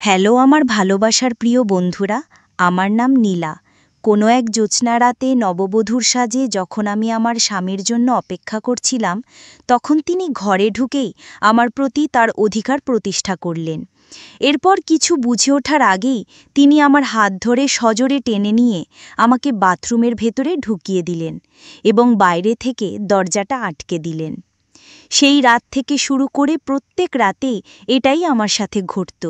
Hello আমার ভালোবাসার প্রিয় বন্ধুরা, আমার নাম নীলা। কোনো এক জ্যোৎস্না রাতে নববধূর সাজে যখন আমি আমার স্বামীর জন্য অপেক্ষা করছিলাম, তখন তিনি ঘরে ঢুকেই আমার প্রতি তার অধিকার প্রতিষ্ঠা করলেন। এরপর কিছু বুঝে ওঠার আগেই তিনি আমার হাত ধরে সজোরে টেনে নিয়ে আমাকে বাথরুমের ভেতরে ঢুকিয়ে দিলেন এবং বাইরে থেকে দরজাটা আটকে দিলেন। সেই রাত থেকে শুরু করে প্রত্যেক রাতেই এটাই আমার সাথে ঘটত।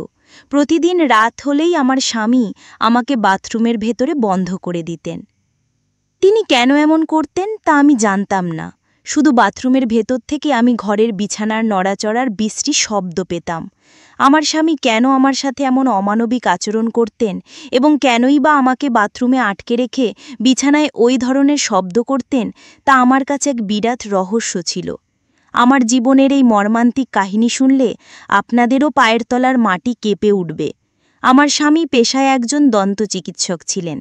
প্রতিদিন রাত হলেই আমার স্বামী আমাকে বাথরুমের ভেতরে বন্ধ করে দিতেন। তিনি কেন এমন করতেন তা আমি জানতাম না। শুধু বাথরুমের ভেতর থেকে আমি ঘরের বিছানার নড়াচড়ার বিশ্রী শব্দ পেতাম। আমার স্বামী কেন আমার সাথে এমন অমানবিক আচরণ করতেন এবং কেনই বা আমাকে বাথরুমে আটকে রেখে বিছানায় ওই ধরনের শব্দ করতেন, তা আমার কাছে এক বিরাট রহস্য ছিল। আমার জীবনের এই মর্মান্তিক কাহিনী শুনলে আপনাদেরও পায়ের তলার মাটি কেঁপে উঠবে। আমার স্বামী পেশায় একজন দন্ত চিকিৎসক ছিলেন।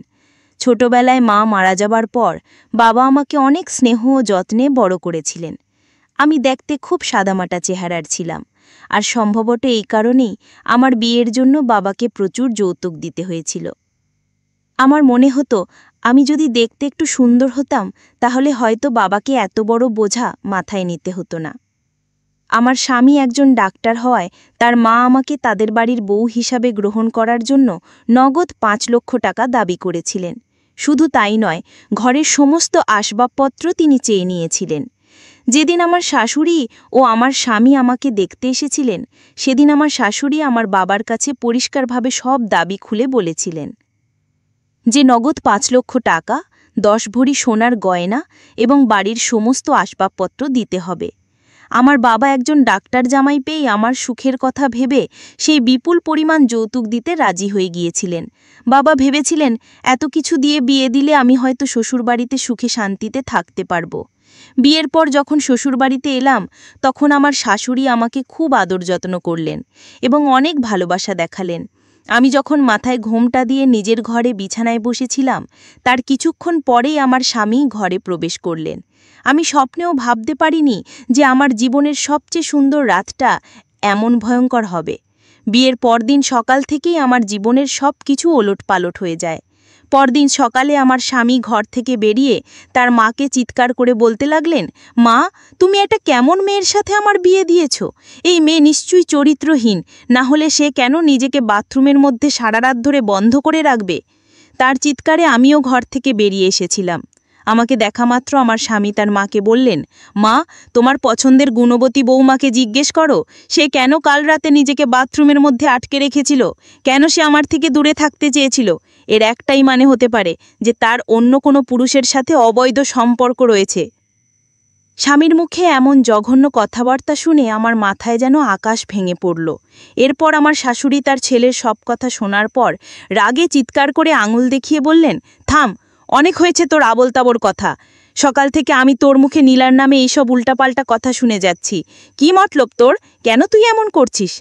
ছোটবেলায় মা মারা যাবার পর বাবা আমাকে অনেক স্নেহ ও যত্নে বড় করেছিলেন। আমি দেখতে খুব সাদামাটা চেহারার ছিলাম, আর সম্ভবত এই কারণেই আমার বিয়ের জন্য বাবাকে প্রচুর যৌতুক দিতে হয়েছিল। আমার মনে হতো আমি যদি দেখতে একটু সুন্দর হতাম তাহলে হয়তো বাবাকে এত বড় বোঝা মাথায় নিতে হতো না। আমার স্বামী একজন ডাক্তার হওয়ায় তার মা আমাকে তাদের বাড়ির বউ হিসাবে গ্রহণ করার জন্য নগদ ৫ লক্ষ টাকা দাবি করেছিলেন। শুধু তাই নয়, ঘরের সমস্ত আসবাবপত্র তিনি চেয়ে নিয়েছিলেন। যেদিন আমার শাশুড়ি ও আমার স্বামী আমাকে দেখতে এসেছিলেন, সেদিন আমার শাশুড়ি আমার বাবার কাছে পরিষ্কারভাবে সব দাবি খুলে বলেছিলেন যে নগদ ৫ লক্ষ টাকা, ১০ ভরি সোনার গয়না এবং বাড়ির সমস্ত আসবাবপত্র দিতে হবে। আমার বাবা একজন ডাক্তার জামাই পেয়ে আমার সুখের কথা ভেবে সেই বিপুল পরিমাণ যৌতুক দিতে রাজি হয়ে গিয়েছিলেন। বাবা ভেবেছিলেন এত কিছু দিয়ে বিয়ে দিলে আমি হয়তো শ্বশুরবাড়িতে সুখে শান্তিতে থাকতে পারব। বিয়ের পর যখন শ্বশুরবাড়িতে এলাম, তখন আমার শাশুড়ি আমাকে খুব আদর যত্ন করলেন এবং অনেক ভালোবাসা দেখালেন। আমি যখন মাথায় ঘোমটা দিয়ে নিজের ঘরে বিছানায় বসেছিলাম, তার কিছুক্ষণ পরেই আমার স্বামী ঘরে প্রবেশ করলেন। আমি স্বপ্নেও ভাবতে পারিনি যে আমার জীবনের সবচেয়ে সুন্দর রাতটা এমন ভয়ঙ্কর হবে। বিয়ের পরদিন সকাল থেকেই আমার জীবনের সব কিছু ওলটপালট হয়ে যায়। পরদিন সকালে আমার স্বামী ঘর থেকে বেরিয়ে তার মাকে চিৎকার করে বলতে লাগলেন, মা, তুমি এটা কেমন মেয়ের সাথে আমার বিয়ে দিয়েছ? এই মেয়ে নিশ্চয়ই চরিত্রহীন, না হলে সে কেন নিজেকে বাথরুমের মধ্যে সারা রাত ধরে বন্ধ করে রাখবে? তার চিৎকারে আমিও ঘর থেকে বেরিয়ে এসেছিলাম। আমাকে দেখা মাত্র আমার স্বামী তার মাকে বললেন, মা, তোমার পছন্দের গুণবতী বৌমাকে জিজ্ঞেস করো সে কেন কাল রাতে নিজেকে বাথরুমের মধ্যে আটকে রেখেছিল, কেন সে আমার থেকে দূরে থাকতে চেয়েছিল। এর একটাই মানে হতে পারে যে তার অন্য কোনো পুরুষের সাথে অবৈধ সম্পর্ক রয়েছে। স্বামীর মুখে এমন জঘন্য কথাবার্তা শুনে আমার মাথায় যেন আকাশ ভেঙে পড়ল। এরপর আমার শাশুড়ি তার ছেলের সব কথা শোনার পর রাগে চিৎকার করে আঙুল দেখিয়ে বললেন, থাম, অনেক হয়েছে তোর আবোল তাবোল কথা। সকাল থেকে আমি তোর মুখে নীলার নামে এইসব উল্টাপাল্টা কথা শুনে যাচ্ছি। কি মতলব তোর? কেন তুই এমন করছিস?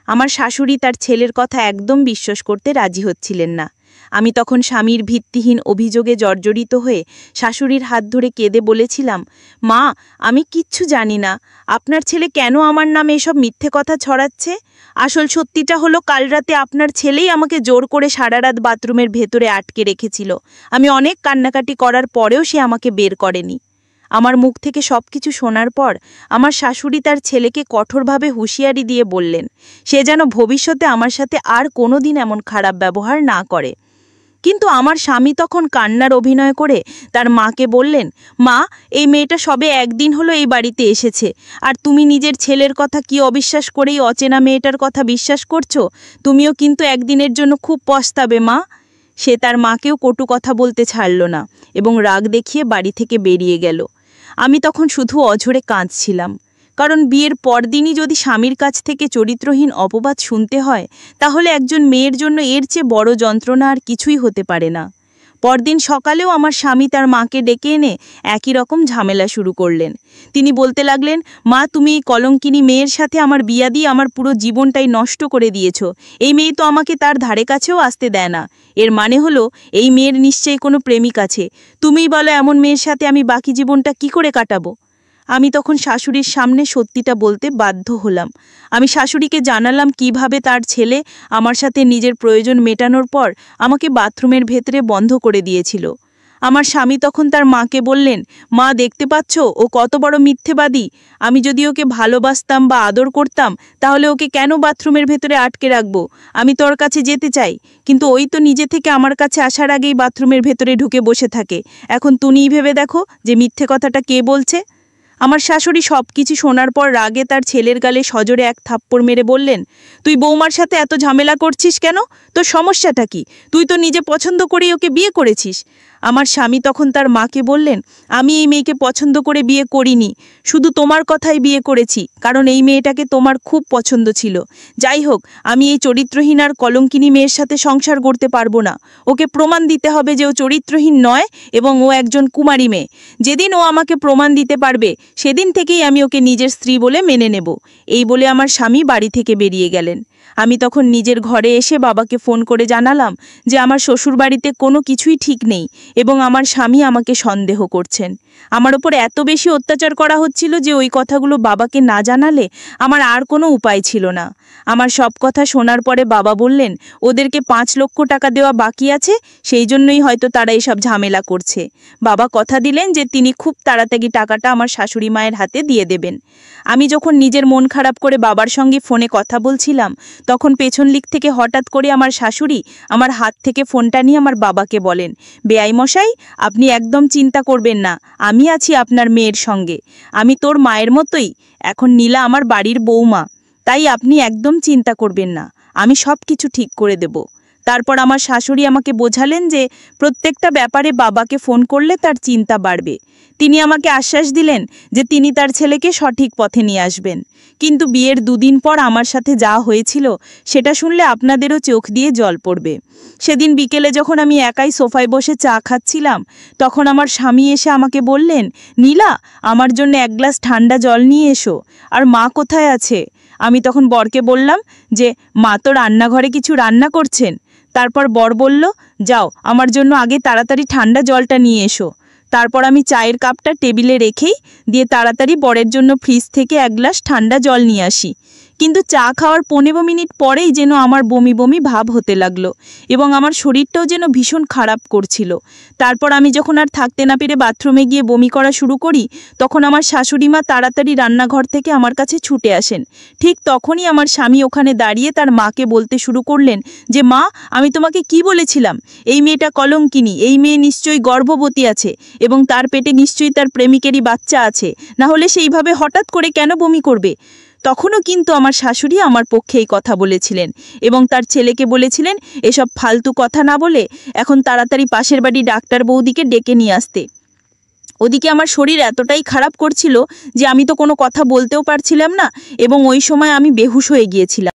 আমার শাশুড়ি তার ছেলের কথা একদম বিশ্বাস করতে রাজি হচ্ছিলেন না। আমি তখন স্বামীর ভিত্তিহীন অভিযোগে জর্জরিত হয়ে শাশুড়ির হাত ধরে কেঁদে বলেছিলাম, মা, আমি কিচ্ছু জানি না। আপনার ছেলে কেন আমার নামে এসব মিথ্যে কথা ছড়াচ্ছে? আসল সত্যিটা হলো কাল রাতে আপনার ছেলেই আমাকে জোর করে সারা রাত বাথরুমের ভেতরে আটকে রেখেছিল। আমি অনেক কান্নাকাটি করার পরেও সে আমাকে বের করেনি। আমার মুখ থেকে সব কিছু শোনার পর আমার শাশুড়ি তার ছেলেকে কঠোরভাবে হুঁশিয়ারি দিয়ে বললেন সে যেন ভবিষ্যতে আমার সাথে আর কোনোদিন এমন খারাপ ব্যবহার না করে। কিন্তু আমার স্বামী তখন কান্নার অভিনয় করে তার মাকে বললেন, মা, এই মেয়েটা সবে একদিন হলো এই বাড়িতে এসেছে, আর তুমি নিজের ছেলের কথা কি অবিশ্বাস করেই অচেনা মেয়েটার কথা বিশ্বাস করছো? তুমিও কিন্তু একদিনের জন্য খুব পস্তাবে মা। সে তার মাকেও কটু কথা বলতে ছাড়ল না এবং রাগ দেখিয়ে বাড়ি থেকে বেরিয়ে গেল। আমি তখন শুধু অঝরে কাঁদছিলাম, কারণ বিয়ের পরদিনই যদি স্বামীর কাছ থেকে চরিত্রহীন অপবাদ শুনতে হয়, তাহলে একজন মেয়ের জন্য এর চেয়ে বড় যন্ত্রণা আর কিছুই হতে পারে না। পরদিন সকালেও আমার স্বামী তার মাকে ডেকে এনে একই রকম ঝামেলা শুরু করলেন। তিনি বলতে লাগলেন, মা, তুমি এই কলঙ্কিনী মেয়ের সাথে আমার বিয়া দিয়ে আমার পুরো জীবনটাই নষ্ট করে দিয়েছ। এই মেয়ে তো আমাকে তার ধারে কাছেও আসতে দেয় না। এর মানে হলো এই মেয়ের নিশ্চয়ই কোনো প্রেমিক আছে। তুমিই বলো এমন মেয়ের সাথে আমি বাকি জীবনটা কি করে কাটাবো? আমি তখন শাশুড়ির সামনে সত্যিটা বলতে বাধ্য হলাম। আমি শাশুড়িকে জানালাম কিভাবে তার ছেলে আমার সাথে নিজের প্রয়োজন মেটানোর পর আমাকে বাথরুমের ভেতরে বন্ধ করে দিয়েছিল। আমার স্বামী তখন তার মাকে বললেন, মা দেখতে পাচ্ছ ও কত বড় মিথ্যেবাদী। আমি যদি ওকে ভালোবাসতাম বা আদর করতাম তাহলে ওকে কেন বাথরুমের ভেতরে আটকে রাখবো? আমি তোর কাছে যেতে চাই, কিন্তু ওই তো নিজে থেকে আমার কাছে আসার আগেই বাথরুমের ভেতরে ঢুকে বসে থাকে। এখন তুমিই ভেবে দেখো যে মিথ্যে কথাটা কে বলছে। আমার শাশুড়ি সব কিছু শোনার পর রাগে তার ছেলের গালে সজোরে এক থাপ্পড় মেরে বললেন, তুই বৌমার সাথে এত ঝামেলা করছিস কেন? তোর সমস্যাটা কি? তুই তো নিজে পছন্দ করেই ওকে বিয়ে করেছিস। আমার স্বামী তখন তার মাকে বললেন, আমি এই মেয়েকে পছন্দ করে বিয়ে করিনি, শুধু তোমার কথাই বিয়ে করেছি, কারণ এই মেয়েটাকে তোমার খুব পছন্দ ছিল। যাই হোক, আমি এই চরিত্রহীন আর কলঙ্কিনী মেয়ের সাথে সংসার করতে পারবো না। ওকে প্রমাণ দিতে হবে যে ও চরিত্রহীন নয় এবং ও একজন কুমারী মেয়ে। যেদিন ও আমাকে প্রমাণ দিতে পারবে সেদিন থেকেই আমি ওকে নিজের স্ত্রী বলে মেনে নেব। এই বলে আমার স্বামী বাড়ি থেকে বেরিয়ে গেলেন। আমি তখন নিজের ঘরে এসে বাবাকে ফোন করে জানালাম যে আমার শ্বশুরবাড়িতে কোনো কিছুই ঠিক নেই এবং আমার স্বামী আমাকে সন্দেহ করছেন। আমার ওপর এত বেশি অত্যাচার করা হচ্ছিল যে ওই কথাগুলো বাবাকে না জানালে আমার আর কোনো উপায় ছিল না। আমার সব কথা শোনার পরে বাবা বললেন, ওদেরকে 5 লক্ষ টাকা দেওয়া বাকি আছে, সেই জন্যই হয়তো তারা এসব ঝামেলা করছে। বাবা কথা দিলেন যে তিনি খুব তাড়াতাড়ি টাকাটা আমার শাশুড়ি মায়ের হাতে দিয়ে দেবেন। আমি যখন নিজের মন খারাপ করে বাবার সঙ্গে ফোনে কথা বলছিলাম, তখন পেছন দিক থেকে হঠাৎ করে আমার শাশুড়ি আমার হাত থেকে ফোনটা নিয়ে আমার বাবাকে বলেন, বেয়াই মশাই, আপনি একদম চিন্তা করবেন না, আমি আছি আপনার মেয়ের সঙ্গে। আমি তোর মায়ের মতোই, এখন নীলা আমার বাড়ির বৌমা, তাই আপনি একদম চিন্তা করবেন না, আমি সব কিছু ঠিক করে দেব। তারপর আমার শাশুড়ি আমাকে বোঝালেন যে প্রত্যেকটা ব্যাপারে বাবাকে ফোন করলে তার চিন্তা বাড়বে। তিনি আমাকে আশ্বাস দিলেন যে তিনি তার ছেলেকে সঠিক পথে নিয়ে আসবেন। কিন্তু বিয়ের 2 দিন পর আমার সাথে যা হয়েছিল সেটা শুনলে আপনাদেরও চোখ দিয়ে জল পড়বে। সেদিন বিকেলে যখন আমি একাই সোফায় বসে চা খাচ্ছিলাম, তখন আমার স্বামী এসে আমাকে বললেন, নীলা, আমার জন্য 1 গ্লাস ঠান্ডা জল নিয়ে এসো। আর মা কোথায় আছে? আমি তখন বরকে বললাম যে মা তো রান্নাঘরে কিছু রান্না করছেন। তারপর বর বলল, যাও আমার জন্য আগে তাড়াতাড়ি ঠান্ডা জলটা নিয়ে এসো। তারপর আমি চায়ের কাপটা টেবিলে রেখেই দিয়ে তাড়াতাড়ি বরের জন্য ফ্রিজ থেকে 1 গ্লাস ঠান্ডা জল নিয়ে আসি। কিন্তু চা খাওয়ার 15 মিনিট পরেই যেন আমার বমি বমি ভাব হতে লাগলো এবং আমার শরীরটাও যেন ভীষণ খারাপ করছিল। তারপর আমি যখন আর থাকতে না পেরে বাথরুমে গিয়ে বমি করা শুরু করি, তখন আমার শাশুড়ি মা তাড়াতাড়ি রান্নাঘর থেকে আমার কাছে ছুটে আসেন। ঠিক তখনই আমার স্বামী ওখানে দাঁড়িয়ে তার মাকে বলতে শুরু করলেন যে, মা, আমি তোমাকে কি বলেছিলাম? এই মেয়েটা কলঙ্কিনী, এই মেয়ে নিশ্চয়ই গর্ভবতী আছে এবং তার পেটে নিশ্চয়ই তার প্রেমিকেরই বাচ্চা আছে, না হলে সেইভাবে হঠাৎ করে কেন বমি করবে? তখনও কিন্তু আমার শাশুড়ি আমার পক্ষে এই কথা বলেছিলেন এবং তার ছেলেকে বলেছিলেন এসব ফালতু কথা না বলে এখন তাড়াতাড়ি পাশের বাড়ি ডাক্তার বৌদিকে ডেকে নিয়ে আসতে। ওদিকে আমার শরীর এতটাই খারাপ করছিল যে আমি তো কোনো কথা বলতেও পারছিলাম না এবং ওই সময় আমি বেহুশ হয়ে গিয়েছিলাম।